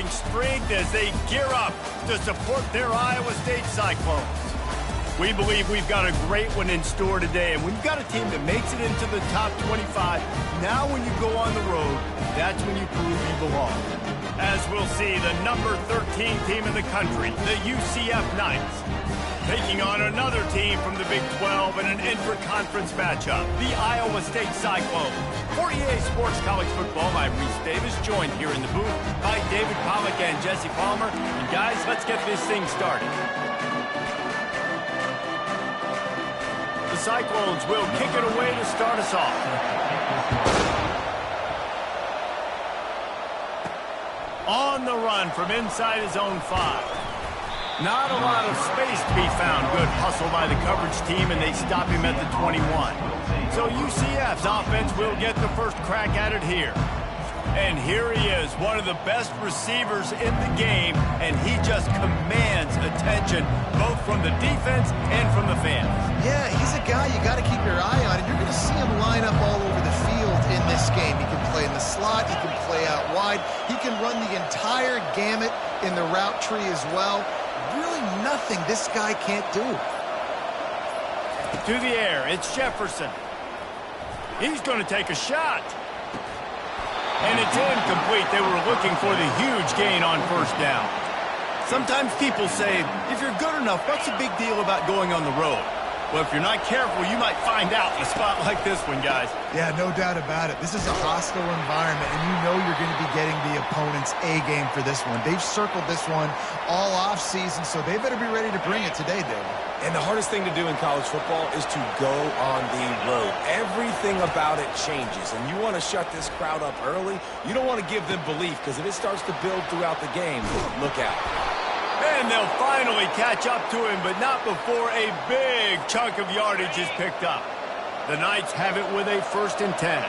adding strength as they gear up to support their Iowa State Cyclones. We believe we've got a great one in store today, and when you've got a team that makes it into the top 25, now when you go on the road, that's when you prove you belong. As we'll see, the number 13 team in the country, the UCF Knights, taking on another team from the Big 12 in an intra-conference matchup, the Iowa State Cyclones. For EA Sports College Football, I'm Reese Davis, joined here in the booth by David Pollack and Jesse Palmer. And guys, let's get this thing started. The Cyclones will kick it away to start us off. On the run from inside his own 5. Not a lot of space to be found. Good hustle by the coverage team, and they stop him at the 21. So UCF's offense will get the first crack at it here. And here he is, one of the best receivers in the game, and he just commands attention, both from the defense and from the fans. Yeah, he's a guy you got to keep your eye on, and you're going to see him line up all over the field in this game. He can play in the slot, he can play out wide, he can run the entire gamut in the route tree as well. Really nothing this guy can't do. To the air, it's Jefferson. He's going to take a shot. And it's incomplete. They were looking for the huge gain on first down. Sometimes people say, if you're good enough, what's the big deal about going on the road? Well, if you're not careful, you might find out in a spot like this one, guys. Yeah, no doubt about it. This is a hostile environment, and you know you're going to be getting the opponent's A-game for this one. They've circled this one all off-season, so they better be ready to bring it today, David. And the hardest thing to do in college football is to go on the road. Everything about it changes, and you want to shut this crowd up early. You don't want to give them belief, because if it starts to build throughout the game, look out. And they'll finally catch up to him, but not before a big chunk of yardage is picked up. The Knights have it with a 1st and 10.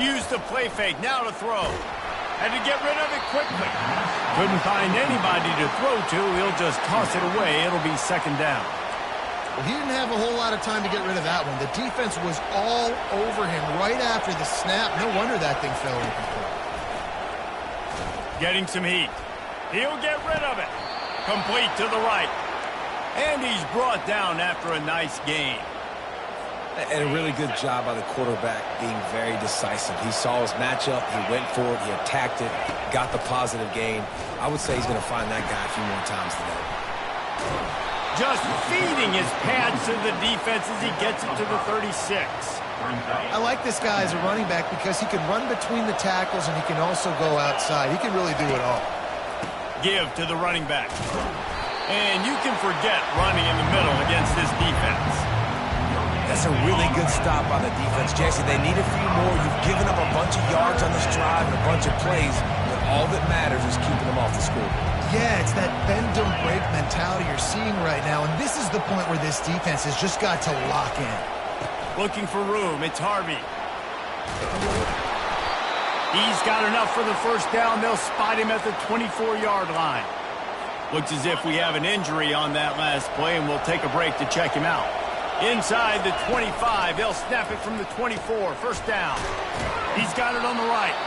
Use the play fake, now to throw. Had to get rid of it quickly. Couldn't find anybody to throw to. He'll just toss it away. It'll be 2nd down. Well, he didn't have a whole lot of time to get rid of that one. The defense was all over him right after the snap. No wonder that thing fell incomplete. Getting some heat. He'll get rid of it. Complete to the right. And he's brought down after a nice gain. And a really good job by the quarterback being very decisive. He saw his matchup, he went for it, he attacked it, got the positive gain. I would say he's going to find that guy a few more times today. Just feeding his pads to the defense as he gets it to the 36. I like this guy as a running back because he can run between the tackles and he can also go outside. He can really do it all. Give to the running back. And you can forget running in the middle against this defense. That's a really good stop by the defense, Jesse. They need a few more. You've given up a bunch of yards on this drive and a bunch of plays, but all that matters is keeping them off the scoreboard. Yeah, it's that bend don't break mentality you're seeing right now, and this is the point where this defense has just got to lock in. Looking for room, it's Harvey. He's got enough for the 1st down. They'll spot him at the 24-yard line. Looks as if we have an injury on that last play, and we'll take a break to check him out. Inside the 25, they'll snap it from the 24, 1st down. He's got it on the right.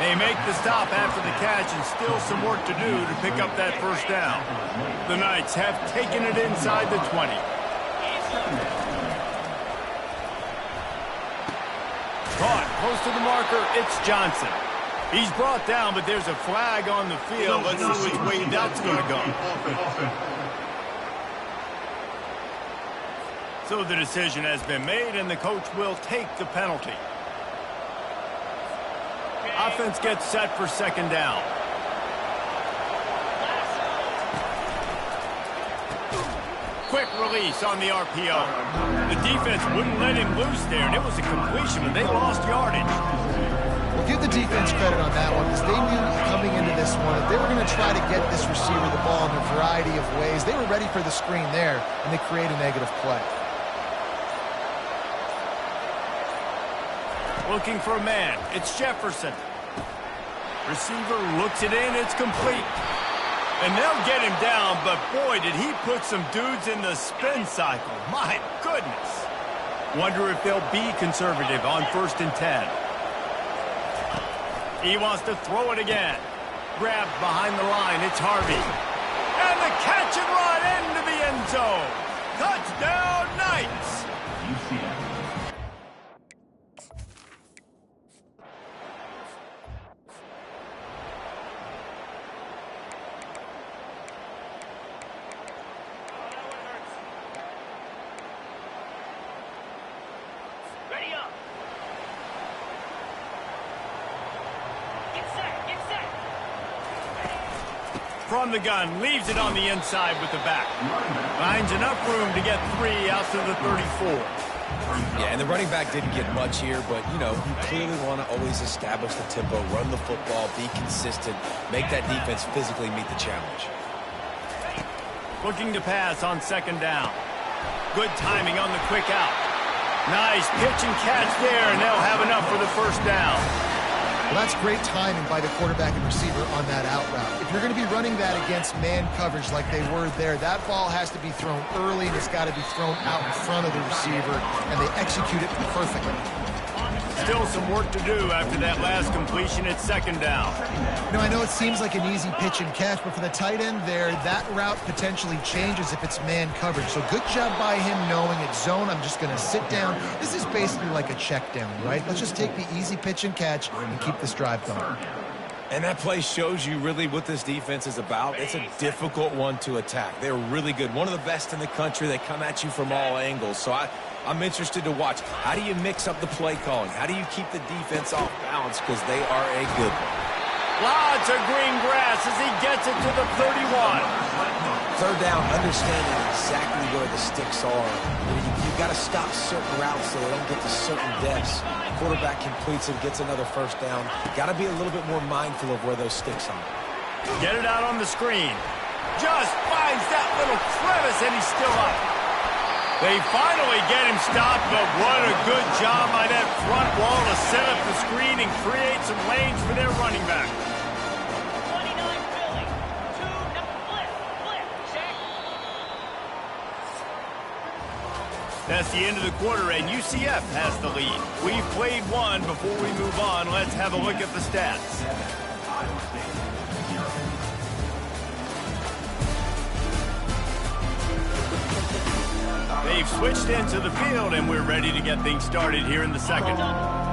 They make the stop after the catch, and still some work to do to pick up that 1st down. The Knights have taken it inside the 20. Caught close to the marker, it's Johnson. He's brought down, but there's a flag on the field. Let's see which way that's going to go. So the decision has been made, and the coach will take the penalty. Offense gets set for 2nd down. Quick release on the RPO. The defense wouldn't let him loose there, and it was a completion, but they lost yardage. Well, give the defense credit on that one, because they knew coming into this one that they were going to try to get this receiver the ball in a variety of ways. They were ready for the screen there, and they create a negative play. Looking for a man. It's Jefferson. Receiver looks it in. It's complete. And they'll get him down, but boy, did he put some dudes in the spin cycle. My goodness. Wonder if they'll be conservative on 1st and 10. He wants to throw it again. Grabbed behind the line. It's Harvey. And the catch and run into the end zone. Touchdown, Knights. Ready up. Get set, get set. From the gun, leaves it on the inside with the back. Finds enough room to get 3 out to the 34. Yeah, and the running back didn't get much here, but, you know, you clearly want to always establish the tempo, run the football, be consistent, make that defense physically meet the challenge. Looking to pass on 2nd down. Good timing on the quick out. Nice pitch and catch there, and they'll have enough for the 1st down. Well, that's great timing by the quarterback and receiver on that out route. If you're going to be running that against man coverage like they were there, that ball has to be thrown early, and it's got to be thrown out in front of the receiver, and they execute it perfectly. Still some work to do after that last completion at 2nd down. You know, I know it seems like an easy pitch and catch, but for the tight end there, that route potentially changes if it's man coverage. So good job by him knowing it's zone. I'm just going to sit down. This is basically like a check down, right? Let's just take the easy pitch and catch and keep this drive going. And that play shows you really what this defense is about. It's a difficult one to attack. They're really good. One of the best in the country. They come at you from all angles. So I'm interested to watch. How do you mix up the play calling? How do you keep the defense off balance? Because they are a good one. Lots of green grass as he gets it to the 31. 3rd down, understanding exactly where the sticks are. You've got to stop certain routes so they don't get to certain depths. Quarterback completes it, gets another 1st down. Got to be a little bit more mindful of where those sticks are. Get it out on the screen. Just finds that little crevice, and he's still up. They finally get him stopped, but what a good job by that front wall to set up the screen and create some lanes for their running back. 29 Philly. 2, flip, check. That's the end of the quarter, and UCF has the lead. We've played one. Before we move on, let's have a look at the stats. They've switched into the field, and we're ready to get things started here in the 2nd.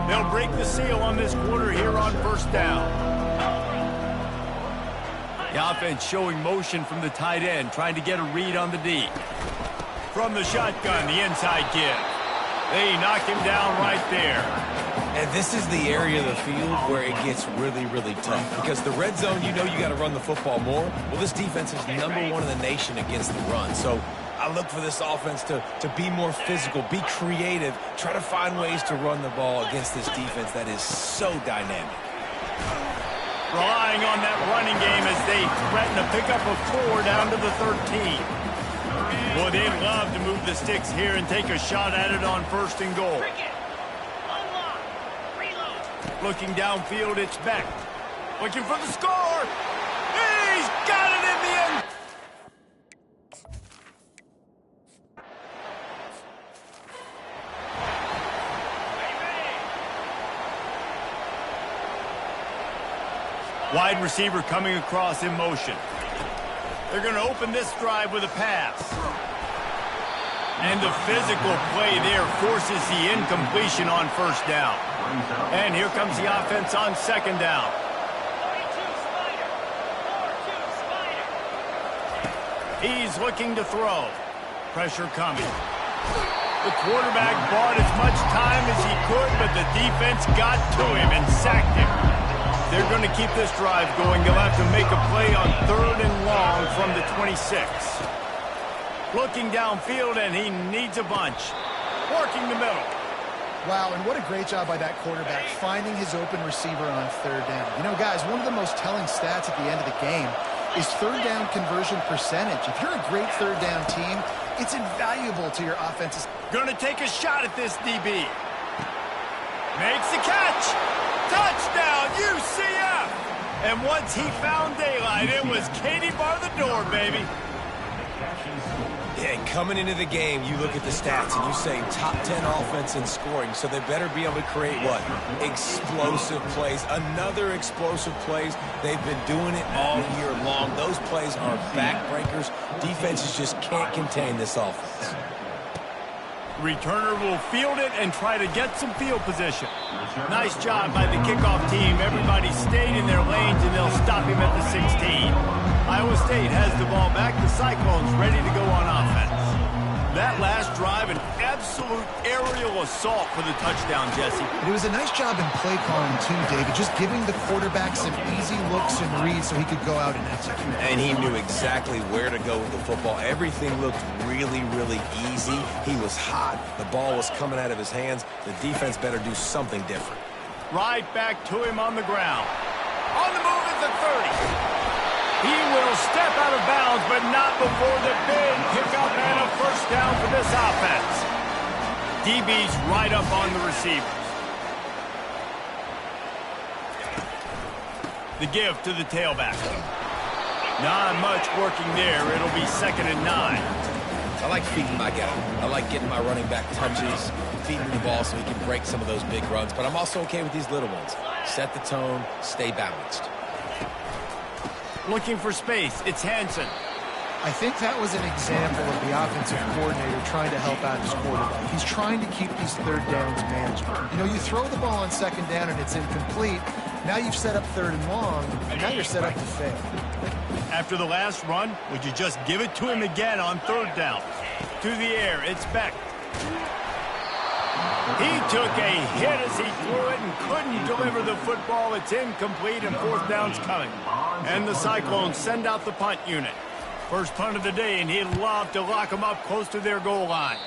They'll break the seal on this quarter here on 1st down. The offense showing motion from the tight end, trying to get a read on the D. From the shotgun, the inside give. They knock him down right there. And this is the area of the field where it gets really, really tough. Because the red zone, you know you got to run the football more. Well, this defense is #1 in the nation against the run. So I look for this offense to be more physical, be creative, try to find ways to run the ball against this defense that is so dynamic. Relying on that running game as they threaten to pick up a 4 down to the 13. Boy, they'd love to move the sticks here and take a shot at it on 1st and goal. Unlock. Reload. Looking downfield, it's Beck. Looking for the score. He's got it in the end. Wide receiver coming across in motion. They're going to open this drive with a pass. And the physical play there forces the incompletion on 1st down. And here comes the offense on 2nd down. 42 Spider. 4-2 Spider. He's looking to throw. Pressure coming. The quarterback bought as much time as he could, but the defense got to him and sacked him. They're going to keep this drive going. They'll have to make a play on 3rd and long from the 26. Looking downfield, and he needs a bunch. Working the middle. Wow, and what a great job by that quarterback finding his open receiver on 3rd down. You know, guys, one of the most telling stats at the end of the game is 3rd down conversion percentage. If you're a great 3rd down team, it's invaluable to your offenses. Going to take a shot at this DB. Makes the catch. Touchdown, UCF! And once he found daylight, it was Katie bar the door, baby. Yeah, coming into the game, you look at the stats and you say top 10 offense in scoring, so they better be able to create what? Explosive plays. Another explosive plays. They've been doing it all year long. Those plays are backbreakers. Defenses just can't contain this offense. Returner will field it and try to get some field position. Nice job by the kickoff team. Everybody stayed in their lanes, and they'll stop him at the 16. Iowa State has the ball back. The Cyclones ready to go on offense. That last drive, an absolute aerial assault for the touchdown, Jesse. It was a nice job in play calling, too, David, just giving the quarterback some easy looks and reads so he could go out and execute. And he knew exactly where to go with the football. Everything looked really, really easy. He was hot. The ball was coming out of his hands. The defense better do something different. Right back to him on the ground. On the move at the 30. He will step out of bounds, but not before the big pickup and a first down for this offense. DB's right up on the receivers. The give to the tailback. Not much working there. It'll be 2nd and 9. I like feeding my guy. I like getting my running back touches, feeding him the ball so he can break some of those big runs. But I'm also okay with these little ones. Set the tone, stay balanced. Looking for space. It's Hansen. I think that was an example of the offensive coordinator trying to help out his quarterback. He's trying to keep these third downs manageable. You know, you throw the ball on 2nd down and it's incomplete. Now you've set up 3rd and long, and now you're set up to fail. After the last run, would you just give it to him again on 3rd down? To the air, it's Beck. He took a hit as he threw it and couldn't deliver the football. It's incomplete, and 4th down's coming. And the Cyclones send out the punt unit. First punt of the day, and he'd love to lock them up close to their goal line.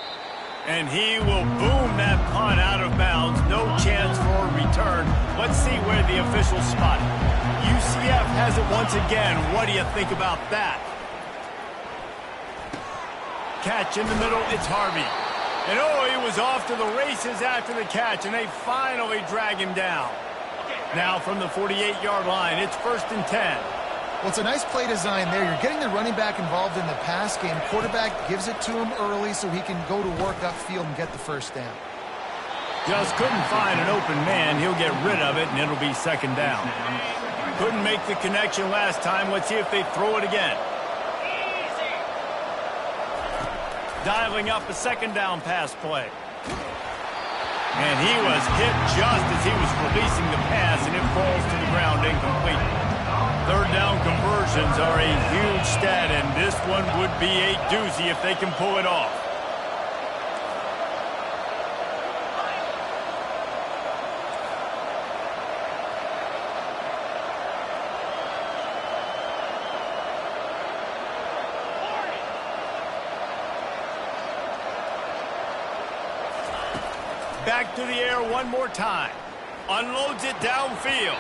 And he will boom that punt out of bounds. No chance for a return. Let's see where the officials spot it. UCF has it once again. What do you think about that? Catch in the middle, it's Harvey. And oh, he was off to the races after the catch, and they finally drag him down. Now from the 48-yard line, it's 1st and 10. Well, it's a nice play design there. You're getting the running back involved in the pass game. Quarterback gives it to him early so he can go to work upfield and get the first down. Just couldn't find an open man. He'll get rid of it, and it'll be 2nd down. Couldn't make the connection last time. Let's see if they throw it again. Dialing up a 2nd down pass play. And he was hit just as he was releasing the pass, and it falls to the ground incomplete. 3rd down conversions are a huge stat, and this one would be a doozy if they can pull it off. Back to the air one more time. Unloads it downfield.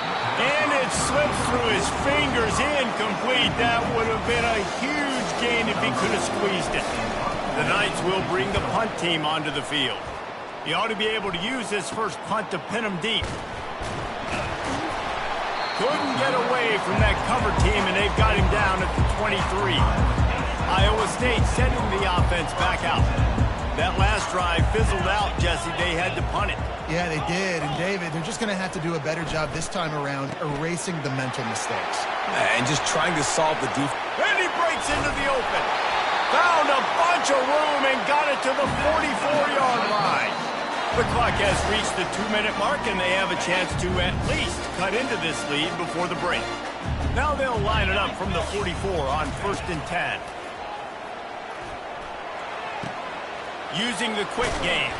And it slips through his fingers, incomplete. That would have been a huge gain if he could have squeezed it. The Knights will bring the punt team onto the field. He ought to be able to use this first punt to pin him deep. Couldn't get away from that cover team, and they've got him down at the 23. Iowa State sending the offense back out. That last drive fizzled out, Jesse. They had to punt it. Yeah, they did. And, David, they're just going to have to do a better job this time around erasing the mental mistakes. And just trying to solve the defense. And he breaks into the open. Found a bunch of room and got it to the 44-yard line. The clock has reached the 2-minute mark, and they have a chance to at least cut into this lead before the break. Now they'll line it up from the 44 on 1st and 10. Using the quick game.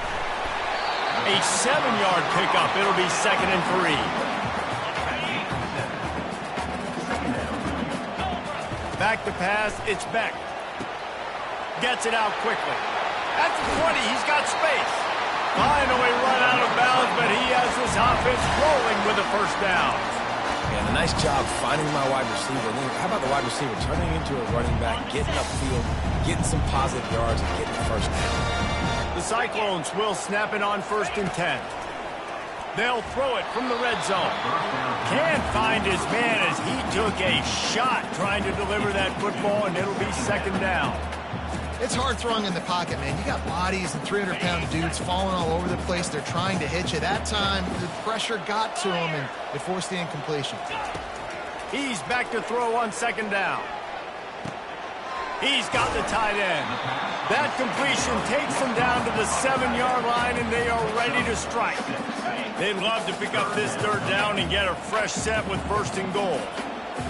A 7-yard pickup. It'll be 2nd and 3. Back to pass. It's Beck. Gets it out quickly. At the 20, he's got space. Finally run out of bounds, but he has this offense rolling with a first down. And a nice job finding my wide receiver. How about the wide receiver turning into a running back, getting upfield, getting some positive yards, and getting the first down. The Cyclones will snap it on 1st and 10. They'll throw it from the red zone. Can't find his man as he took a shot trying to deliver that football, and it'll be second down. It's hard throwing in the pocket, man. You got bodies and 300-pound dudes falling all over the place. They're trying to hit you. That time, the pressure got to him, and it forced the incompletion. He's back to throw on second down. He's got the tight end. That completion takes them down to the 7-yard line, and they are ready to strike. They'd love to pick up this third down and get a fresh set with first and goal.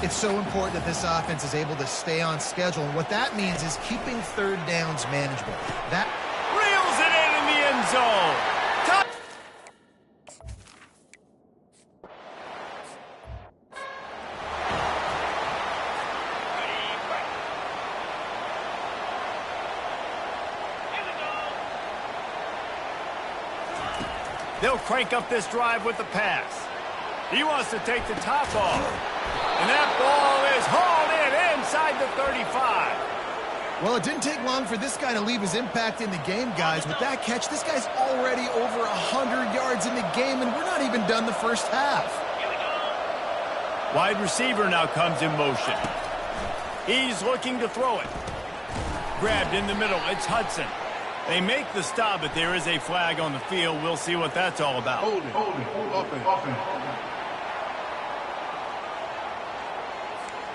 It's so important that this offense is able to stay on schedule, and what that means is keeping third downs manageable. That reels it in the end zone. They'll crank up this drive with the pass. He wants to take the top off. And that ball is hauled in inside the 35. Well, it didn't take long for this guy to leave his impact in the game, guys. With that catch, this guy's already over 100 yards in the game, and we're not even done the first half. Wide receiver now comes in motion. He's looking to throw it. Grabbed in the middle. It's Hudson. They make the stop, but there is a flag on the field. We'll see what that's all about. Hold it. Offense.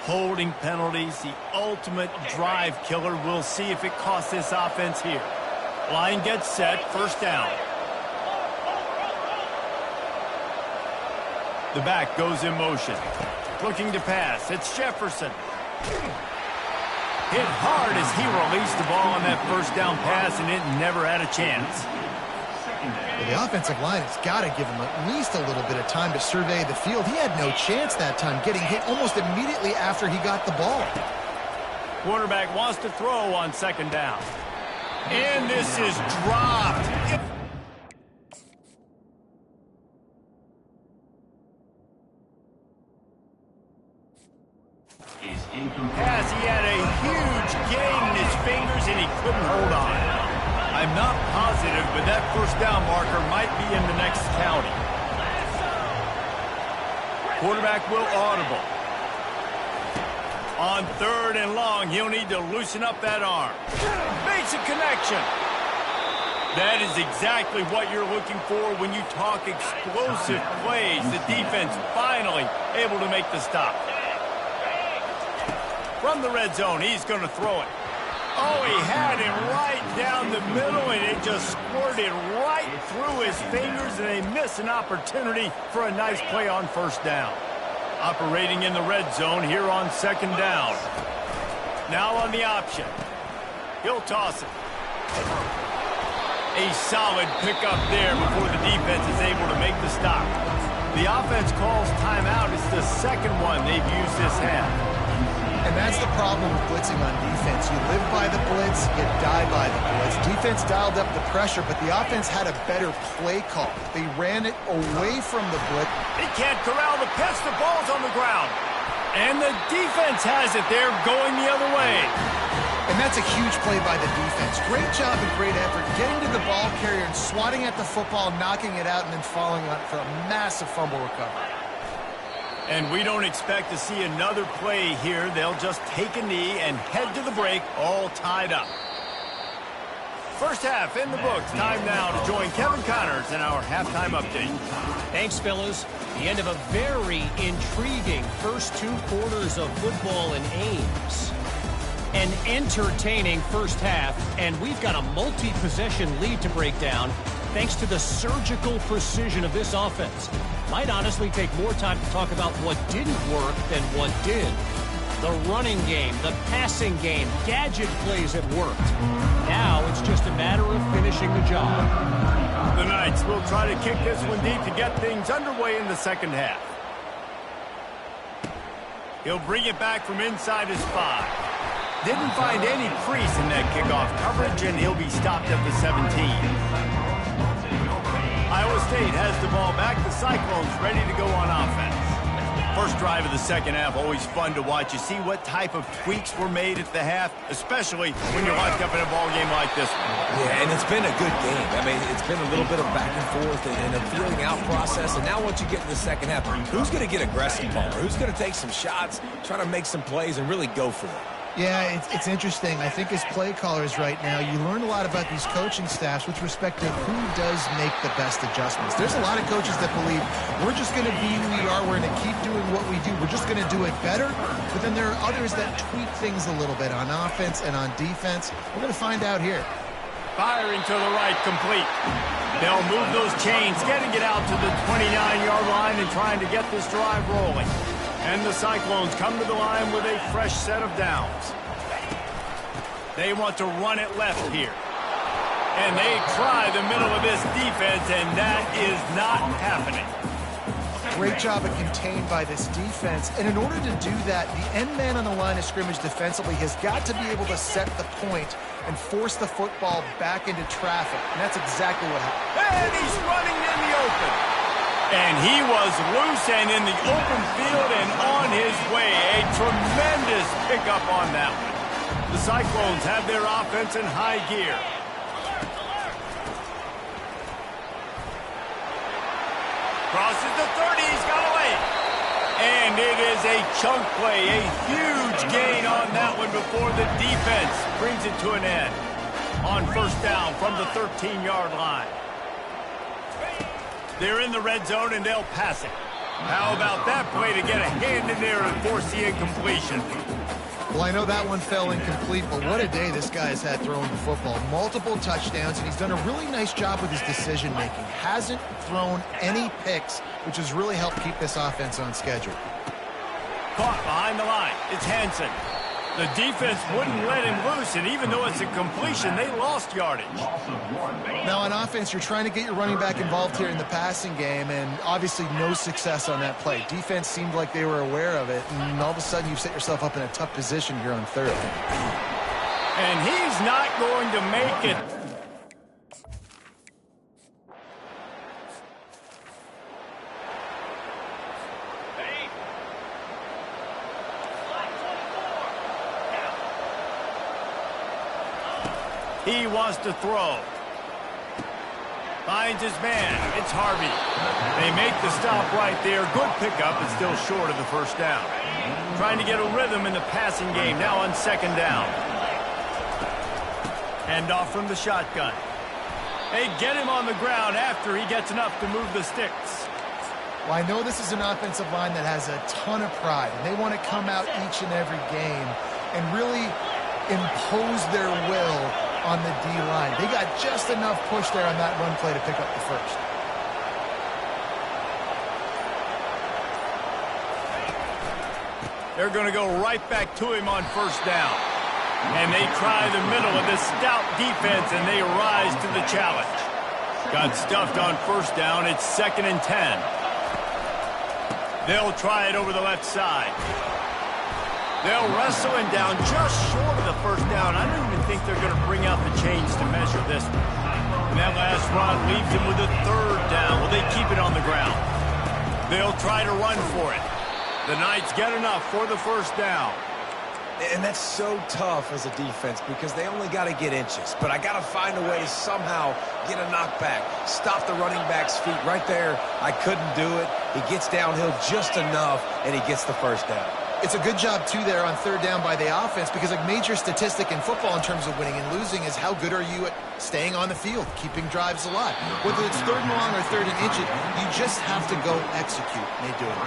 Holding penalties, the ultimate drive killer. We'll see if it costs this offense here. Line gets set, first down. The back goes in motion. Looking to pass, it's Jefferson. Hit hard as he released the ball on that first down pass, and it never had a chance. Well, the offensive line has got to give him at least a little bit of time to survey the field. He had no chance that time, getting hit almost immediately after he got the ball. Quarterback wants to throw on second down. And this is dropped. As he had a huge gain in his fingers and he couldn't hold on. I'm not positive, but that first down marker might be in the next county. Quarterback will audible. On third and long, he'll need to loosen up that arm. Makes a connection. That is exactly what you're looking for when you talk explosive plays. The defense finally able to make the stop. From the red zone, he's going to throw it. Oh, he had it right down the middle, and it just squirted right through his fingers, and they miss an opportunity for a nice play on first down. Operating in the red zone here on second down. Now on the option. He'll toss it. A solid pickup there before the defense is able to make the stop. The offense calls timeout. It's the second one they've used this half. And that's the problem with blitzing on defense. You live by the blitz, you die by the blitz. Defense dialed up the pressure, but the offense had a better play call. They ran it away from the blitz. He can't corral the pitch. The ball's on the ground. And the defense has it there going the other way. And that's a huge play by the defense. Great job and great effort getting to the ball carrier and swatting at the football, knocking it out, and then following on for a massive fumble recovery. And we don't expect to see another play here. They'll just take a knee and head to the break, all tied up. First half in the books. Time now to join Kevin Connors in our halftime update. Thanks, fellas. The end of a very intriguing first two quarters of football in Ames. An entertaining first half, and we've got a multi-possession lead to break down thanks to the surgical precision of this offense. Might honestly take more time to talk about what didn't work than what did. The running game, the passing game, gadget plays have worked. Now it's just a matter of finishing the job. The Knights will try to kick this one deep to get things underway in the second half. He'll bring it back from inside his 5. Didn't find any crease in that kickoff coverage, and he'll be stopped at the 17. Iowa State has the ball back. The Cyclones ready to go on offense. First drive of the second half, always fun to watch. You see what type of tweaks were made at the half, especially when you're locked up in a ball game like this one. Yeah, and it's been a good game. I mean, it's been a little bit of back and forth and a feeling out process. And now once you get in the second half, who's going to get aggressive ball? Who's going to take some shots, try to make some plays, and really go for it? Yeah, it's interesting. I think as play callers right now, you learn a lot about these coaching staffs with respect to who does make the best adjustments. There's a lot of coaches that believe we're just going to be who we are. We're going to keep doing what we do. We're just going to do it better. But then there are others that tweak things a little bit on offense and on defense. We're going to find out here. Firing to the right, complete. They'll move those chains, getting it out to the 29-yard line and trying to get this drive rolling. And the Cyclones come to the line with a fresh set of downs. They want to run it left here. And they try the middle of this defense, and that is not happening. Great job of contained by this defense. And in order to do that, the end man on the line of scrimmage defensively has got to be able to set the point and force the football back into traffic. And that's exactly what happened. And he's running in the open. And he was loose and in the open field and on his way. A tremendous pickup on that one. The Cyclones have their offense in high gear. Crosses the 30, he's got away. And it is a chunk play, a huge gain on that one before the defense brings it to an end. On first down from the 13-yard line. They're in the red zone, and they'll pass it. How about that play to get a hand in there and force the incompletion? Well, I know that one fell incomplete, but what a day this guy has had throwing the football. Multiple touchdowns, and he's done a really nice job with his decision-making. Hasn't thrown any picks, which has really helped keep this offense on schedule. Caught behind the line. It's Hansen. The defense wouldn't let him loose, and even though it's a completion, they lost yardage. Now, on offense, you're trying to get your running back involved here in the passing game, and obviously no success on that play. Defense seemed like they were aware of it, and all of a sudden you've set yourself up in a tough position here on third. And he's not going to make it. He wants to throw. Finds his man. It's Harvey. They make the stop right there. Good pickup, but still short of the first down. Trying to get a rhythm in the passing game. Now on second down. Hand off from the shotgun. They get him on the ground after he gets enough to move the sticks. Well, I know this is an offensive line that has a ton of pride, and they want to come out each and every game and really impose their will on the D-line. They got just enough push there on that run play to pick up the first. They're going to go right back to him on first down. And they try the middle of this stout defense, and they rise to the challenge. Got stuffed on first down. It's 2nd and 10. They'll try it over the left side. They'll wrestle him down just short of the first down. I don't even think they're going to bring out the chains to measure this one. And that last run leaves him with a third down. Will they keep it on the ground? They'll try to run for it. The Knights get enough for the first down. And that's so tough as a defense because they only got to get inches. But I got to find a way to somehow get a knockback, stop the running back's feet right there. I couldn't do it. He gets downhill just enough, and he gets the first down. It's a good job, too, there on third down by the offense because a major statistic in football in terms of winning and losing is how good are you at staying on the field, keeping drives alive. Whether it's third and long or third and inch, you just have to go execute. And they do it.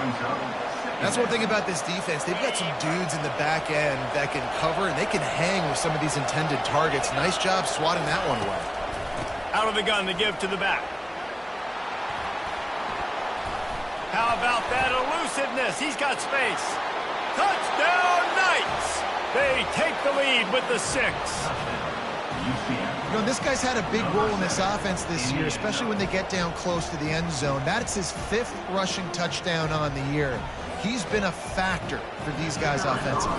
That's one thing about this defense. They've got some dudes in the back end that can cover, and they can hang with some of these intended targets. Nice job swatting that one away. Out of the gun to give to the back. How about that elusiveness? He's got space. Touchdown, Knights! They take the lead with the 6. You know, this guy's had a big role in this offense this year, especially when they get down close to the end zone. That's his 5th rushing touchdown on the year. He's been a factor for these guys offensively.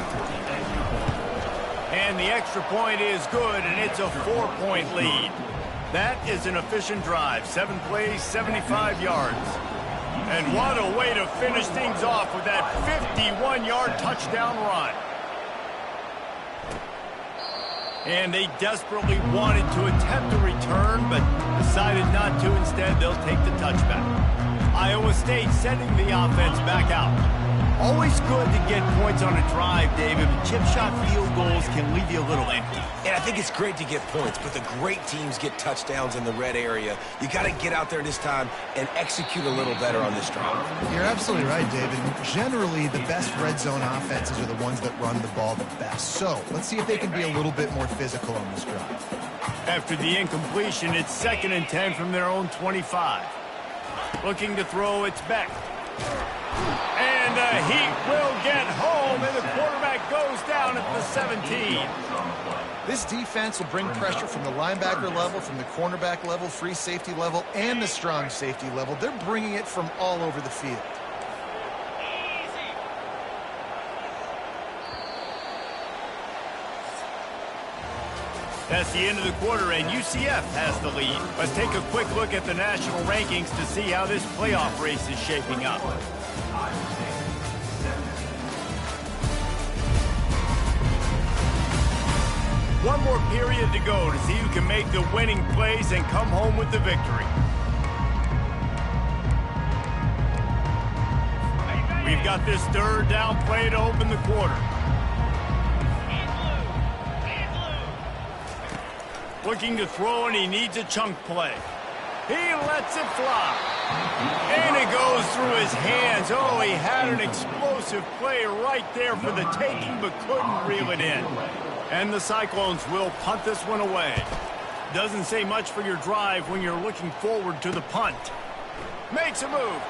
And the extra point is good, and it's a 4-point lead. That is an efficient drive. 7 plays, 75 yards. And what a way to finish things off with that 51-yard touchdown run. And they desperately wanted to attempt a return, but decided not to. Instead, they'll take the touchback. Iowa State sending the offense back out. Always good to get points on a drive, David, but chip shot field goals can leave you a little empty. And I think it's great to get points, but the great teams get touchdowns in the red area. You got to get out there this time and execute a little better on this drive. You're absolutely right, David. Generally, the best red zone offenses are the ones that run the ball the best. So let's see if they can be a little bit more physical on this drive. After the incompletion, it's 2nd and 10 from their own 25. Looking to throw, it's Beck. And the Heat will get home, and the quarterback goes down at the 17. This defense will bring pressure from the linebacker level, from the cornerback level, free safety level, and the strong safety level. They're bringing it from all over the field. That's the end of the quarter, and UCF has the lead. Let's take a quick look at the national rankings to see how this playoff race is shaping up. One more period to go to see who can make the winning plays and come home with the victory. We've got this 3rd down play to open the quarter. Looking to throw, and he needs a chunk play. He lets it fly. And it goes through his hands. Oh, he had an explosive play right there for the taking, but couldn't reel it in. And the Cyclones will punt this one away. Doesn't say much for your drive when you're looking forward to the punt. Makes a move.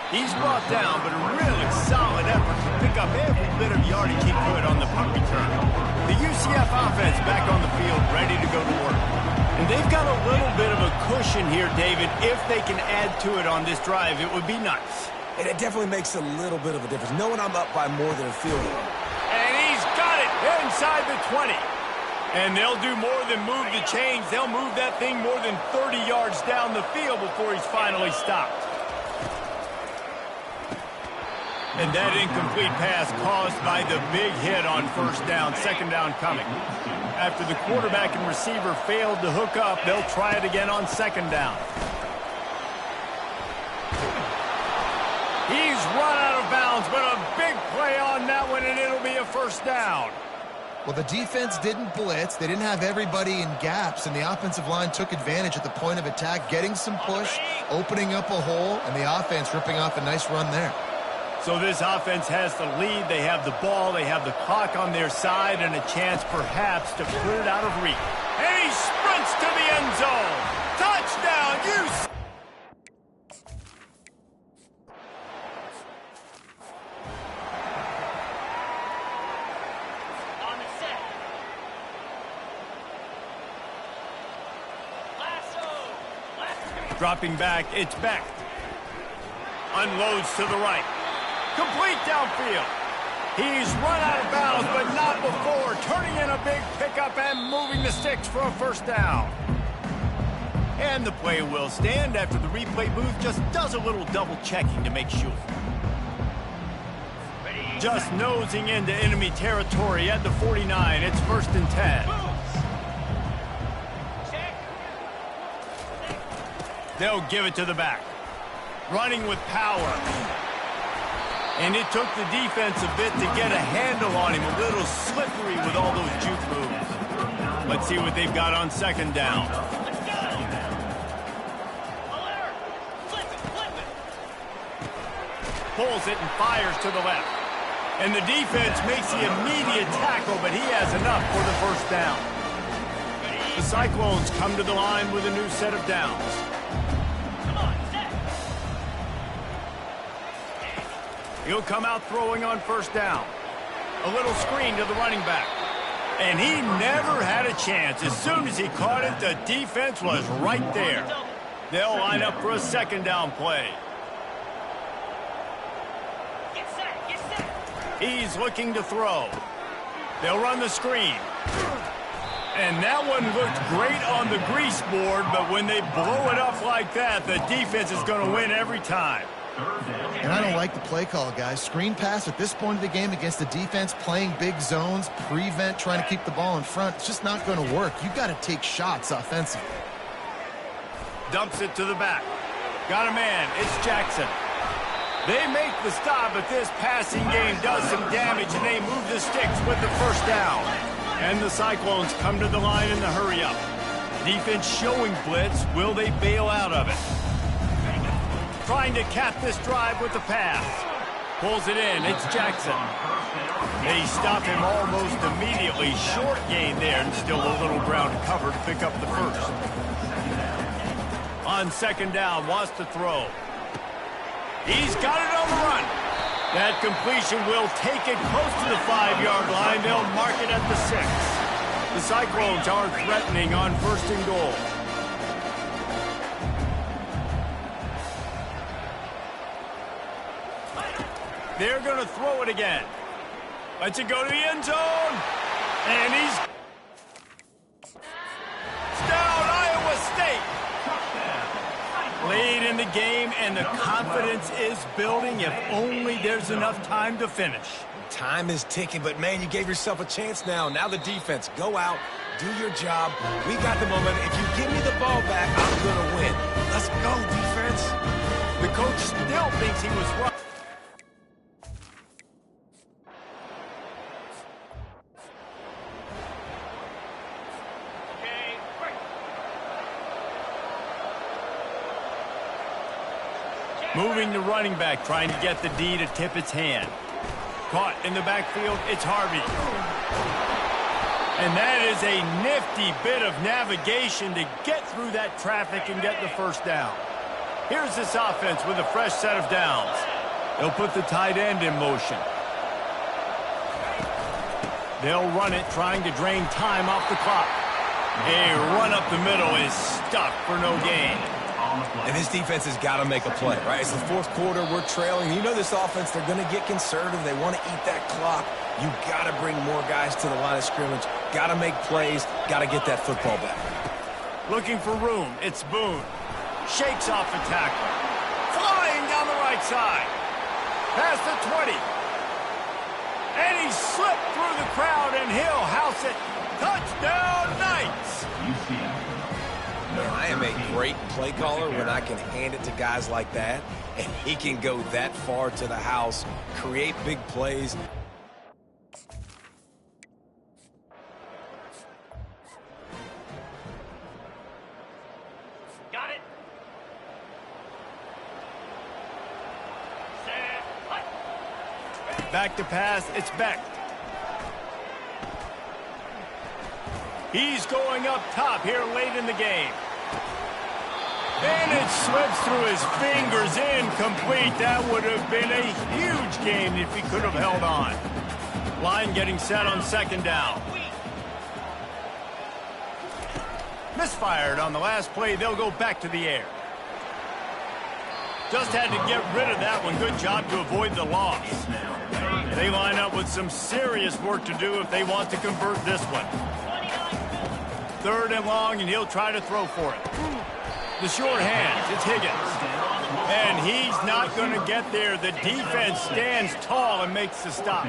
He's brought down, but a really solid effort to pick up every bit of yardage he could on the punt return. The UCF offense back on the field, ready to go to work. And they've got a little bit of a cushion here, David. If they can add to it on this drive, it would be nice. And it definitely makes a little bit of a difference, knowing I'm up by more than a field goal. And he's got it inside the 20. And they'll do more than move the chains. They'll move that thing more than 30 yards down the field before he's finally stopped. And that incomplete pass caused by the big hit on 1st down, 2nd down coming. After the quarterback and receiver failed to hook up, they'll try it again on 2nd down. He's run out of bounds, but a big play on that one, and it'll be a 1st down. Well, the defense didn't blitz. They didn't have everybody in gaps, and the offensive line took advantage at the point of attack, getting some push, opening up a hole, and the offense ripping off a nice run there. So this offense has the lead. They have the ball. They have the clock on their side and a chance perhaps to put it out of reach. And he sprints to the end zone. Touchdown, UCF! On the set. Lasso. Dropping back, it's Beck. Unloads to the right. Complete downfield. He's run out of bounds, but not before. Turning in a big pickup and moving the sticks for a 1st down. And the play will stand after the replay booth just does a little double checking to make sure. Just nosing into enemy territory at the 49. It's 1st and 10. They'll give it to the back. Running with power. And it took the defense a bit to get a handle on him. A little slippery with all those juke moves. Let's see what they've got on 2nd down. Pulls it and fires to the left. And the defense makes the immediate tackle, but he has enough for the 1st down. The Cyclones come to the line with a new set of downs. He'll come out throwing on 1st down. A little screen to the running back. And he never had a chance. As soon as he caught it, the defense was right there. They'll line up for a 2nd down play. He's looking to throw. They'll run the screen. And that one looked great on the grease board, but when they blow it up like that, the defense is going to win every time. And I don't like the play call, guys. Screen pass at this point of the game against the defense, playing big zones, prevent, trying to keep the ball in front. It's just not going to work. You got to take shots offensively. Dumps it to the back. Got a man. It's Jackson. They make the stop, but this passing game does some damage, and they move the sticks with the first down. And the Cyclones come to the line in the hurry-up. Defense showing blitz. Will they bail out of it? Trying to cap this drive with the pass. Pulls it in. It's Jackson. They stop him almost immediately. Short gain there, and still a little ground to cover to pick up the first. On second down, wants to throw. He's got it on the run. That completion will take it close to the 5-yard line. They'll mark it at the 6. The Cyclones are threatening on first and goal. They're going to throw it again. Lets it go to the end zone. And he's down. Iowa State. Late in the game, and the confidence is building. If only there's enough time to finish. Time is ticking, but, man, you gave yourself a chance now. Now the defense, go out, do your job. We got the moment. If you give me the ball back, I'm going to win. Let's go, defense. The coach still thinks he was right. Moving the running back, trying to get the D to tip its hand. Caught in the backfield, it's Harvey. And that is a nifty bit of navigation to get through that traffic and get the first down. Here's this offense with a fresh set of downs. They'll put the tight end in motion. They'll run it, trying to drain time off the clock. A run up the middle is stuck for no gain. And this defense has got to make a play, right? It's the fourth quarter. We're trailing. You know this offense, they're going to get conservative. They want to eat that clock. You got to bring more guys to the line of scrimmage. Got to make plays. Got to get that football back. Looking for room. It's Boone. Shakes off a tackle. Flying down the right side. Past the 20. And he slipped through the crowd, and he'll house it. Touchdown, Knights! Man, I am a great play caller when I can hand it to guys like that, and he can go that far to the house, create big plays. Got it. Set. Back to pass. It's Beck. He's going up top here late in the game. And it slips through his fingers, incomplete. That would have been a huge gain if he could have held on. Line getting set on second down. Misfired on the last play. They'll go back to the air. Just had to get rid of that one. Good job to avoid the loss. They line up with some serious work to do if they want to convert this one. Third and long, and he'll try to throw for it. The short hands, it's Higgins. And he's not going to get there. The defense stands tall and makes the stop.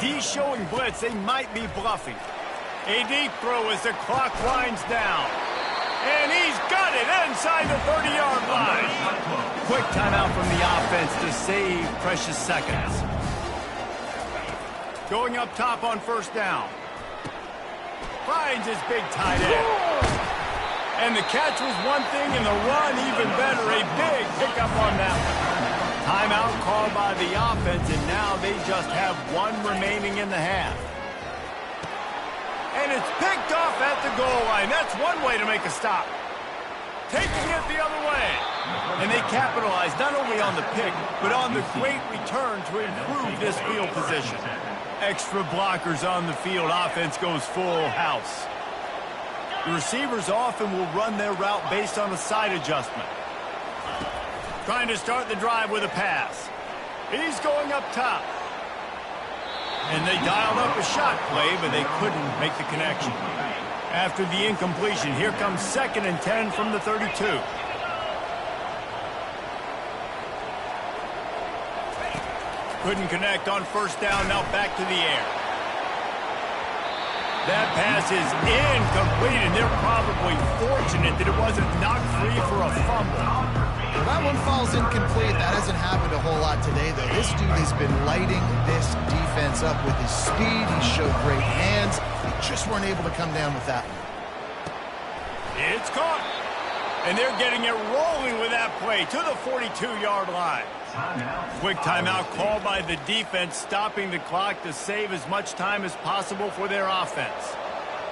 D showing blitz, they might be bluffing. A deep throw as the clock winds down. And he's got it inside the 30-yard line. Quick timeout from the offense to save precious seconds. Going up top on first down. Finds his big tight end. And the catch was one thing, and the run even better. A big pickup on that one. Timeout called by the offense, and now they just have one remaining in the half. And it's picked off at the goal line. That's one way to make a stop. Taking it the other way. And they capitalize not only on the pick, but on the great return to improve this field position. Extra blockers on the field. Offense goes full house. The receivers often will run their route based on a side adjustment. Trying to start the drive with a pass. He's going up top. And they dialed up a shot play, but they couldn't make the connection. After the incompletion, here comes 2nd and 10 from the 32. Couldn't connect on first down. Now back to the air. That pass is incomplete, and they're probably fortunate that it wasn't knocked free for a fumble. Well, that one falls incomplete. That hasn't happened a whole lot today, though. This dude has been lighting this defense up with his speed. He showed great hands. They just weren't able to come down with that one. It's caught. And they're getting it rolling with that play to the 42-yard line. Quick timeout called by the defense, stopping the clock to save as much time as possible for their offense.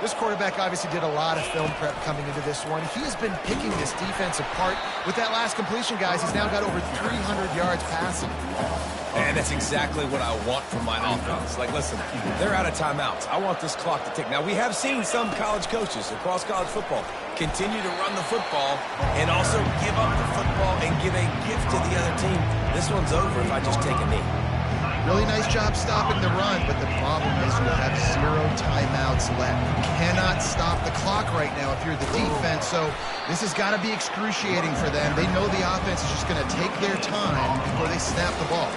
This quarterback obviously did a lot of film prep coming into this one. He has been picking this defense apart. With that last completion, guys, he's now got over 300 yards passing. And that's exactly what I want from my offense. Like, listen, they're out of timeouts. I want this clock to tick. Now, we have seen some college coaches across college football continue to run the football and also give up the football and give a gift to the other team. This one's over if I just take a knee. Really nice job stopping the run, but the problem is you have 0 timeouts left. You cannot stop the clock right now if you're the defense, so this has got to be excruciating for them. They know the offense is just going to take their time before they snap the ball.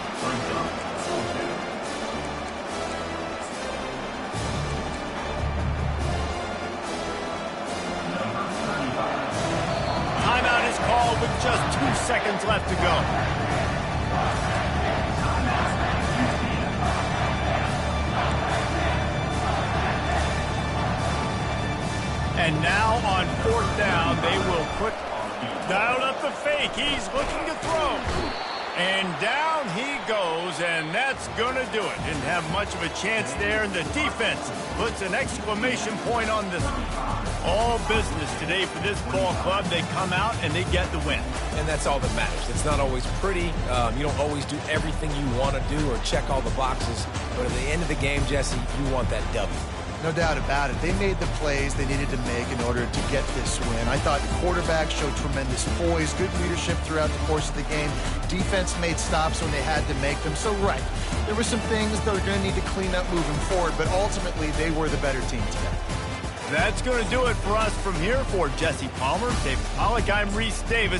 Timeout is called with just 2 seconds left to go. And now on fourth down, they will put dial up the fake. He's looking to throw. And down he goes, and that's going to do it. Didn't have much of a chance there, and the defense puts an exclamation point on this one. All business today for this ball club. They come out, and they get the win. And that's all that matters. It's not always pretty. You don't always do everything you want to do or check all the boxes. But at the end of the game, Jesse, you want that W. No doubt about it. They made the plays they needed to make in order to get this win. I thought the quarterback showed tremendous poise, good leadership throughout the course of the game. Defense made stops when they had to make them. So, right, there were some things they're going to need to clean up moving forward, but ultimately they were the better team today. That's going to do it for us from here. For Jesse Palmer, David Pollack, I'm Reese Davis.